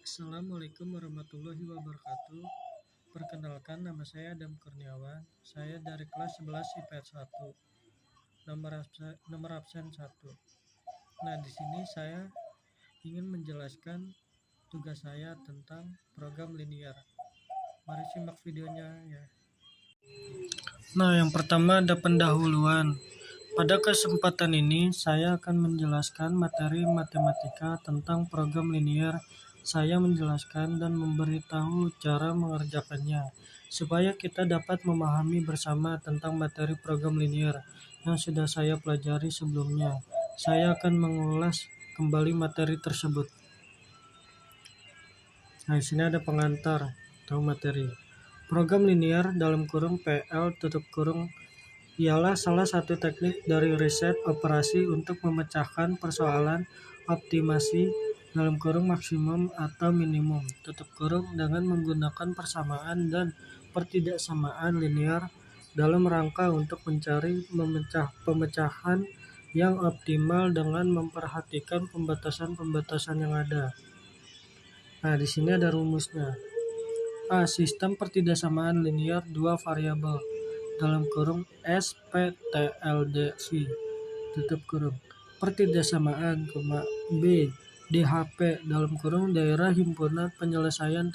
Assalamualaikum warahmatullahi wabarakatuh. Perkenalkan, nama saya Adam Kurniawan. Saya dari kelas 11 IPS 1, nomor absen 1. Nah, di sini saya ingin menjelaskan tugas saya tentang program linear. Mari simak videonya ya. Nah, yang pertama ada pendahuluan. Pada kesempatan ini, saya akan menjelaskan materi matematika tentang program linear. Saya menjelaskan dan memberitahu cara mengerjakannya, supaya kita dapat memahami bersama tentang materi program linear yang sudah saya pelajari sebelumnya. Saya akan mengulas kembali materi tersebut. Nah, di sini ada pengantar atau materi. Program linear (PL) ialah salah satu teknik dari riset operasi untuk memecahkan persoalan optimasi (maksimum atau minimum) dengan menggunakan persamaan dan pertidaksamaan linear dalam rangka untuk mencari pemecahan yang optimal dengan memperhatikan pembatasan-pembatasan yang ada. Nah, di sini ada rumusnya. A. Sistem pertidaksamaan linear dua variabel (SPTLDV) pertidaksamaan, B. DHP daerah himpunan penyelesaian .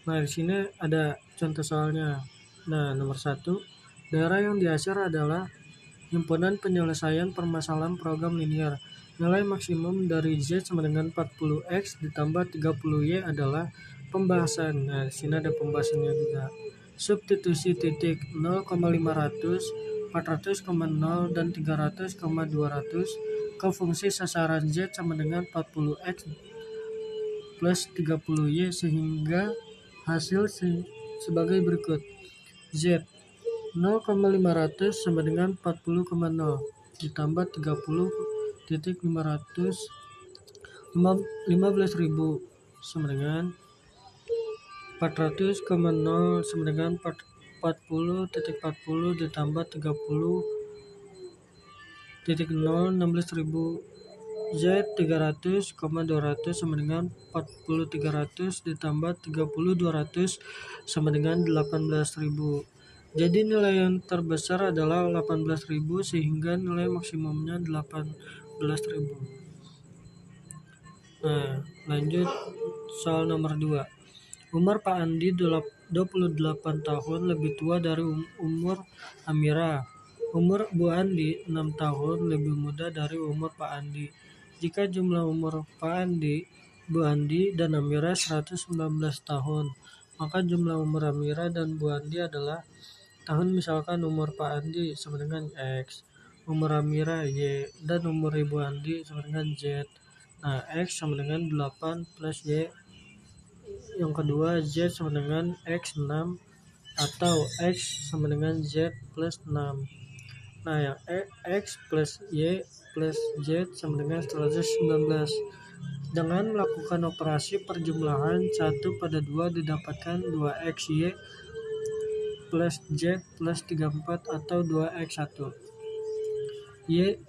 Nah, di sini ada contoh soalnya. Nah, nomor 1, daerah yang diasar adalah himpunan penyelesaian permasalahan program linear. Nilai maksimum dari Z sama dengan 40X ditambah 30Y adalah pembahasan. Nah, di sini ada pembahasannya juga. Substitusi titik 0,500, 400,0 dan 300,200 ke fungsi sasaran Z sama dengan 40X plus 30Y sehingga hasil sebagai berikut. Z 0,500 sama dengan 40,0 ditambah 30,500 15.000 sama dengan 400,0 sama dengan 40,40 ditambah 30,0 16.000. Z 300,200 sama dengan 40,300 ditambah 30,200 sama dengan 18.000. Jadi nilai yang terbesar adalah 18.000 sehingga nilai maksimumnya 18.000. Nah, lanjut soal nomor 2. Umur Pak Andi 28 tahun lebih tua dari umur Amira. Umur Bu Andi 6 tahun lebih muda dari umur Pak Andi. Jika jumlah umur Pak Andi, Bu Andi, dan Amira 119 tahun, maka jumlah umur Amira dan Bu Andi adalah tahun. Misalkan umur Pak Andi sama dengan X, umur Amira Y, dan umur Ibu Andi sama dengan Z. Nah, X sama dengan 8 plus Y. Yang kedua, Z sama dengan X 6 atau X sama dengan Z plus 6. Nah, yang X plus Y plus Z sama dengan 119. Dengan melakukan operasi perjumlahan 1/2 didapatkan 2XY plus Z plus 34 atau 2X1. Y,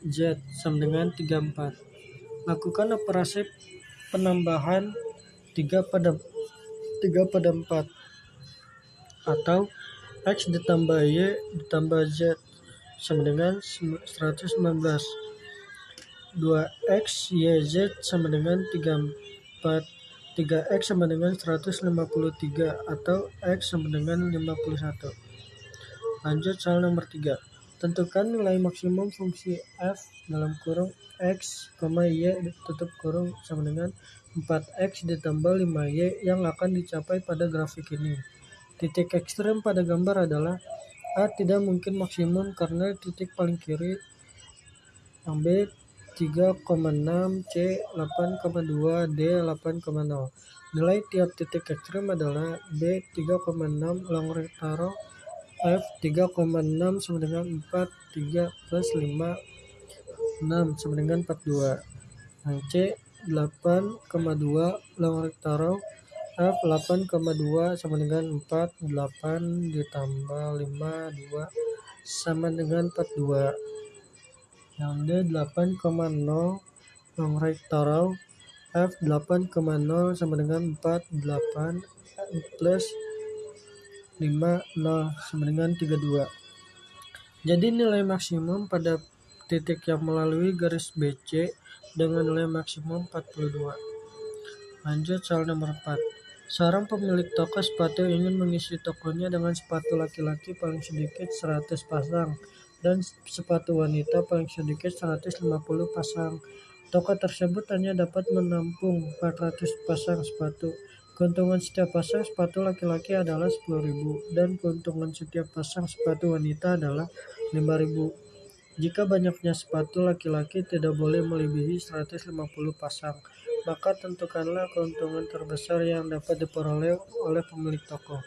Z sama dengan 34. Lakukan operasi penambahan 3/4 atau X ditambah Y ditambah Z sama dengan 119. 2X YZ sama dengan 34. 3X sama dengan 153 atau X sama dengan 51. Lanjut soal nomor 3. Tentukan nilai maksimum fungsi f (x, y) sama dengan 4x ditambah 5y yang akan dicapai pada grafik ini. Titik ekstrem pada gambar adalah A tidak mungkin maksimum karena titik paling kiri, yang B 3,6, C 8,2, D 8,0. Nilai tiap titik ekstrem adalah B 3,6 long rectangle, F 3,6 sama dengan 4, 3 plus 5, 6 sama dengan 42. Yang C 8,2 long rectangle, F 8,2 sama dengan 4, 8 ditambah 5, 2 sama dengan 42. Yang D 8,0 long rectangle, F 8,0 sama dengan 4, 8 plus 5, 0 sama dengan 32. Jadi nilai maksimum pada titik yang melalui garis BC dengan nilai maksimum 42. Lanjut soal nomor 4. Seorang pemilik toko sepatu ingin mengisi tokonya dengan sepatu laki-laki paling sedikit 100 pasang dan sepatu wanita paling sedikit 150 pasang. Toko tersebut hanya dapat menampung 400 pasang sepatu. Keuntungan setiap pasang sepatu laki-laki adalah 10.000 dan keuntungan setiap pasang sepatu wanita adalah 5.000. Jika banyaknya sepatu laki-laki tidak boleh melebihi 150 pasang, maka tentukanlah keuntungan terbesar yang dapat diperoleh oleh pemilik toko.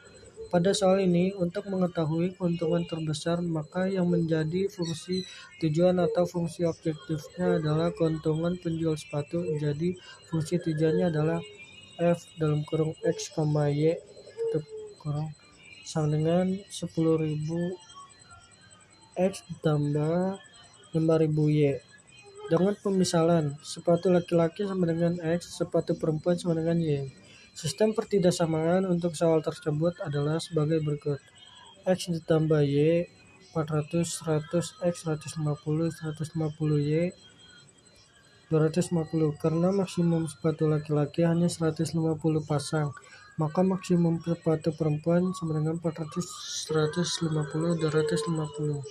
Pada soal ini, untuk mengetahui keuntungan terbesar, maka yang menjadi fungsi tujuan atau fungsi objektifnya adalah keuntungan penjual sepatu. Jadi, fungsi tujuannya adalah F dalam kurung X, Y tutup kurung sama dengan 10.000 X ditambah 5.000 Y. Dengan pemisalan, sepatu laki-laki sama dengan X, sepatu perempuan sama dengan Y. Sistem pertidaksamaan untuk soal tersebut adalah sebagai berikut. X ditambah Y, 400, 100, X, 150, 150 Y, 250. Karena maksimum sepatu laki-laki hanya 150 pasang, maka maksimum sepatu perempuan sama dengan 400, 150, 250.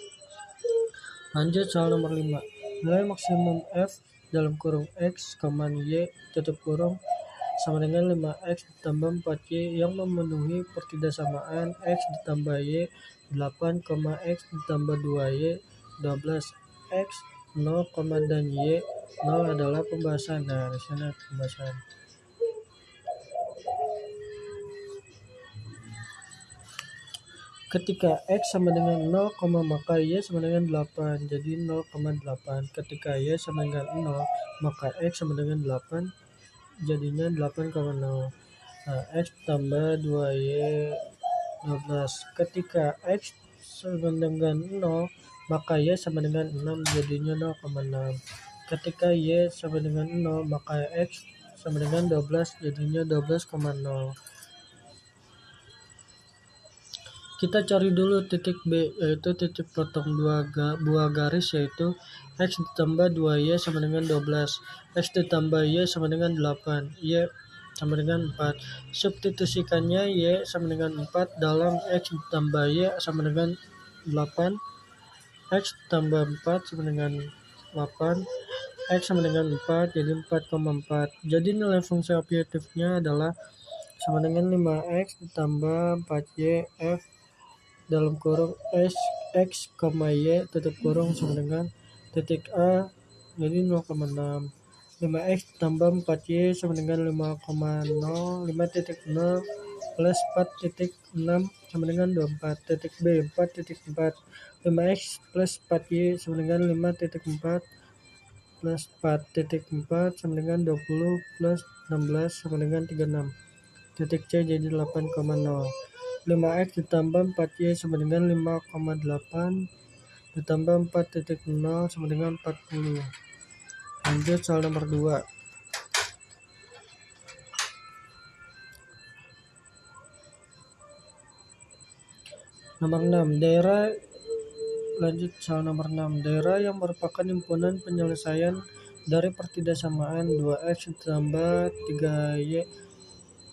Lanjut soal nomor 5. Nilai maksimum F dalam kurung X, Y tutup kurung sama dengan 5X ditambah 4Y yang memenuhi pertidaksamaan X ditambah Y 8, X ditambah 2Y 12, X 0, dan Y 0 adalah pembahasan. Nah, di sana pembahasan. Ketika X sama dengan 0, maka Y sama dengan 8, jadi 0,8. Ketika Y sama dengan 0, maka X sama dengan 8, jadinya 8,0. Nah, X tambah 2Y 12. Ketika X sama dengan 0, maka Y sama dengan 6, jadinya 0,6. Ketika Y sama dengan 0, maka X sama dengan 12, jadinya 12,0. Kita cari dulu titik B, yaitu titik potong buah garis, yaitu X ditambah 2Y sama dengan 12. X ditambah Y sama dengan 8. Y sama dengan 4. Substitusikannya Y sama dengan 4 dalam X ditambah Y sama dengan 8. X tambah 4 sama dengan 8. X sama dengan 4, jadi 4,4. Jadi nilai fungsi objektifnya adalah sama dengan 5X ditambah 4Y F dalam kurung X, Y tutup kurung sama dengan titik A, jadi 0,6. 5X tambah 4Y sama dengan 5,0, 5.0 plus 4.6 sama dengan 24. Titik B, 4.4. 5X plus 4Y sama dengan 5.4 plus 4.4 sama dengan 20 plus 16 sama dengan 36. Titik C jadi 8,0. 5X ditambah 4Y sama dengan 5,8 ditambah 4.0 sama dengan 40. Lanjut soal nomor 2. Nomor 6. Lanjut soal nomor 6. Daerah yang merupakan himpunan penyelesaian dari pertidaksamaan 2X ditambah 3Y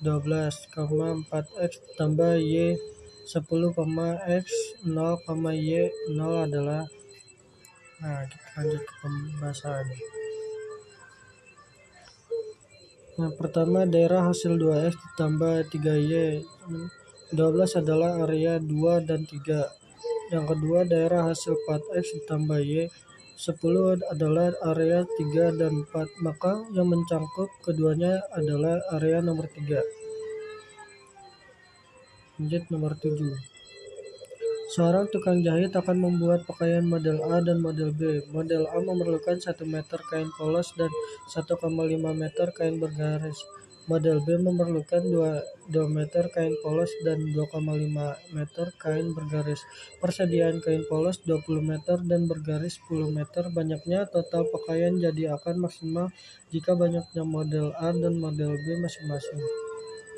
12, 4X tambah Y 10, X 0, Y 0 adalah. Nah, kita lanjut ke pembahasan. Yang pertama, daerah hasil 2X ditambah 3Y 12 adalah area 2 dan 3. Yang kedua, daerah hasil 4X ditambah Y 10 adalah area 3 dan 4, maka yang mencangkup keduanya adalah area nomor 3. Lanjut nomor 7. Seorang tukang jahit akan membuat pakaian model A dan model B. Model A memerlukan 1 meter kain polos dan 1,5 meter kain bergaris. Model B memerlukan 2 meter kain polos dan 2,5 meter kain bergaris. Persediaan kain polos 20 meter dan bergaris 10 meter. Banyaknya total pakaian jadi akan maksimal jika banyaknya model A dan model B masing-masing.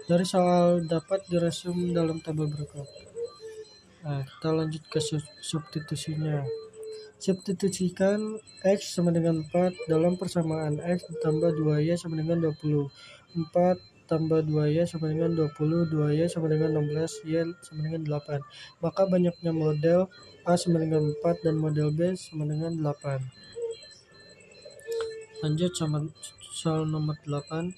Dari soal dapat diresum dalam tabel berikut. Nah, kita lanjut ke substitusinya. Substitusikan X sama dengan 4 dalam persamaan X ditambah 2Y sama dengan 20. 4 tambah 2Y sama dengan 20, 2Y sama dengan 16, Y sama dengan 8. Maka banyaknya model A sama dengan 4 dan model B sama dengan 8. Lanjut sama soal nomor 8.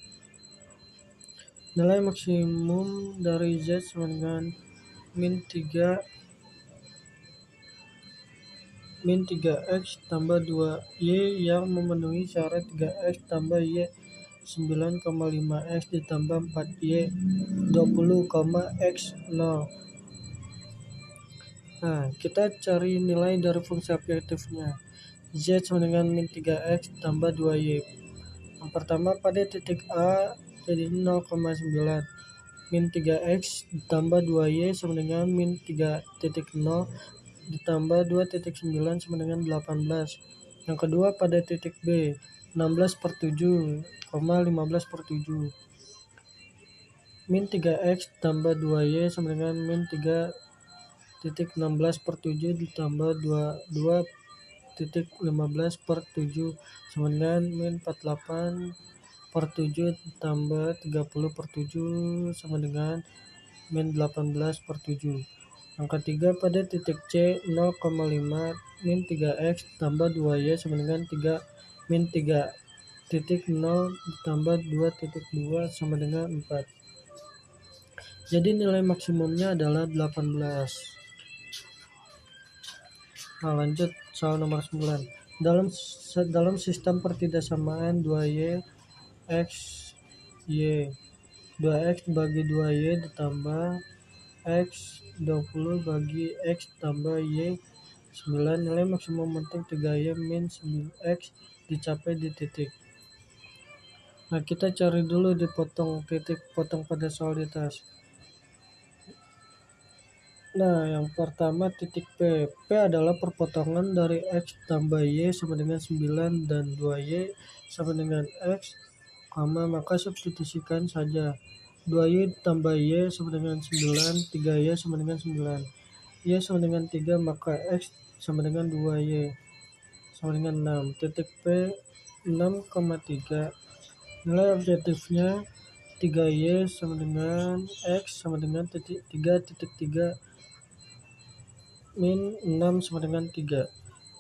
Nilai maksimum dari Z sama dengan min 3x tambah 2y yang memenuhi syarat 3x tambah y 9,5x ditambah 4y 20,x 0. Nah, kita cari nilai dari fungsi objektifnya. Z sama dengan min 3x tambah 2y. Yang pertama pada titik A jadi 0,9. Min 3x ditambah 2y sama dengan min 3.0 ditambah 2.9 sama dengan 18. Yang kedua pada titik B 16/7, 15/7. Min 3x tambah 2y sama dengan min 3.16/7 ditambah 2.15/7 sama dengan min 48/7 ditambah 30/7 sama dengan min 18/7. Yang ketiga pada titik C 0,5 min 3x tambah 2y sama dengan min 3.0 ditambah 2.2 sama dengan 4. Jadi nilai maksimumnya adalah 18. Nah, lanjut soal nomor 9. Dalam sistem pertidaksamaan 2y x y 2x bagi 2y ditambah x 20 bagi x tambah y 9, nilai maksimum momentum 3y min 9x dicapai di titik. Nah, kita cari dulu di titik potong pada soal di atas. Nah, yang pertama titik P. P adalah perpotongan dari x tambah y sama dengan 9 dan 2y sama dengan x, maka substitusikan saja. 2y tambah y sama dengan 9, 3y sama dengan 9. Y sama dengan 3, maka x sama dengan 2y sama dengan 6. Titik P 6,3. Nilai objektifnya 3y sama dengan x sama dengan 3.3 min 6 sama dengan 3.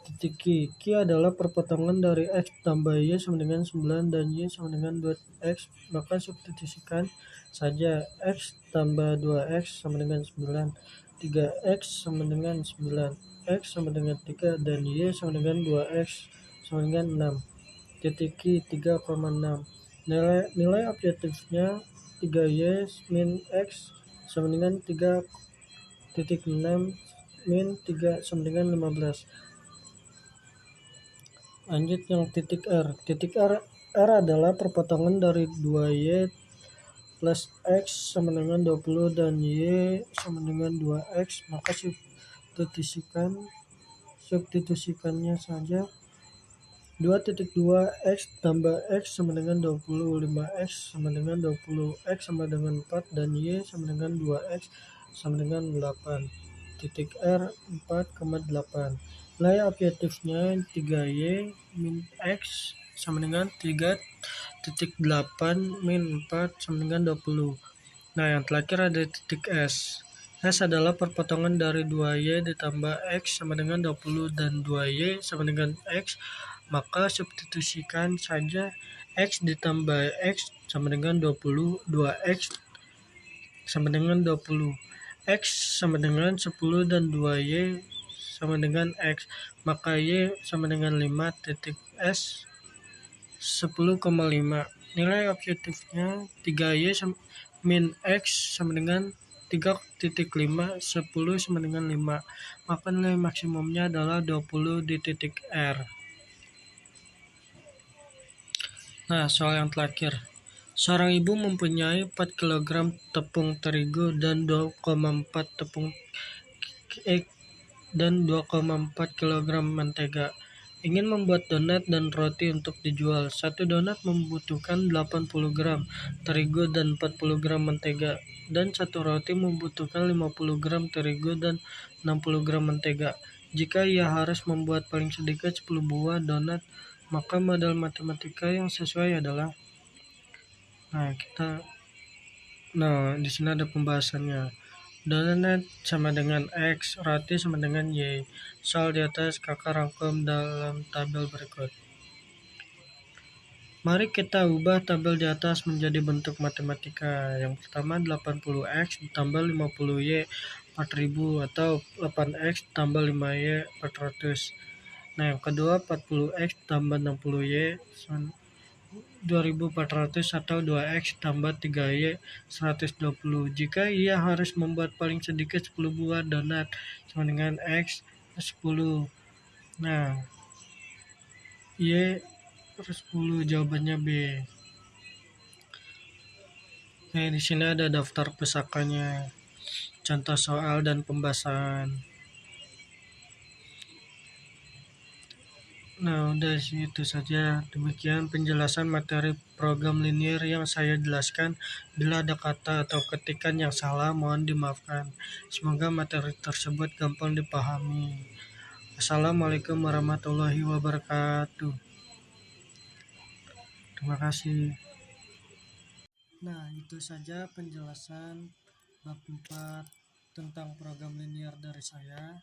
Titik Q adalah perpotongan dari x tambah y sama dengan 9 dan y sama dengan 2x, maka substitusikan saja. X tambah 2x sama dengan 9, 3x sama dengan 9, x sama dengan 3 dan y sama dengan 2x sama dengan 6. Titik Q 3,6. Nilai objektifnya 3y min x sama dengan 3.6 min 3 sama dengan 15. Lanjut yang titik R. Titik R adalah perpotongan dari 2y plus x sama dengan 20 dan y sama dengan 2x, maka substitusikannya saja. 2.2x tambah x sama dengan 20, 5x sama dengan 20, x sama dengan 4 dan y sama dengan 2x sama dengan 8. Titik R 4,8. Nilai objektifnya 3y min x sama dengan 3.8 min 4 sama dengan 20. Nah, yang terakhir ada titik S. S adalah perpotongan dari 2y ditambah x sama dengan 20 dan 2y sama dengan x, maka substitusikan saja. X ditambah x sama dengan 20, 2x sama dengan 20, x sama dengan 10 dan 2y sama dengan x, maka y sama dengan 5. Titik S 10,5. Nilai objektifnya 3y min x sama dengan 3.5, 10 sama dengan 5, maka nilai maksimumnya adalah 20 di titik R. Nah, soal yang terakhir. Seorang ibu mempunyai 4 kilogram tepung terigu dan 2,4 eh, dan 2,4 kilogram mentega. Ingin membuat donat dan roti untuk dijual. Satu donat membutuhkan 80 gram terigu dan 40 gram mentega. Dan satu roti membutuhkan 50 gram terigu dan 60 gram mentega. Jika ia harus membuat paling sedikit 10 buah donat, maka modal matematika yang sesuai adalah. Nah, di sini ada pembahasannya. Donat sama dengan X, roti sama dengan Y. Soal di atas kakak rangkum dalam tabel berikut. Mari kita ubah tabel di atas menjadi bentuk matematika. Yang pertama 80X ditambah 50Y 4000 atau 8X tambah 5Y 400. Nah, yang kedua 40X tambah 60Y 2400 atau 2x tambah 3y 120. Jika ia harus membuat paling sedikit 10 buah donat sama dengan x 10. Nah, y 10 jawabannya B. Nah, di sini ada daftar pusakanya, contoh soal dan pembahasan. Nah, udah itu saja. Demikian penjelasan materi program linear yang saya jelaskan. Bila ada kata atau ketikan yang salah, mohon dimaafkan. Semoga materi tersebut gampang dipahami. Assalamualaikum warahmatullahi wabarakatuh. Terima kasih. Nah, itu saja penjelasan bab 4 tentang program linear dari saya.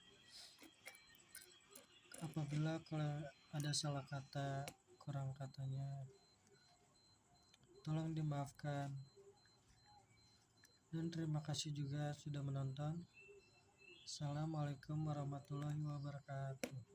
Apabila ada salah kata, kurang katanya, tolong dimaafkan. Dan terima kasih juga sudah menonton. Assalamualaikum warahmatullahi wabarakatuh.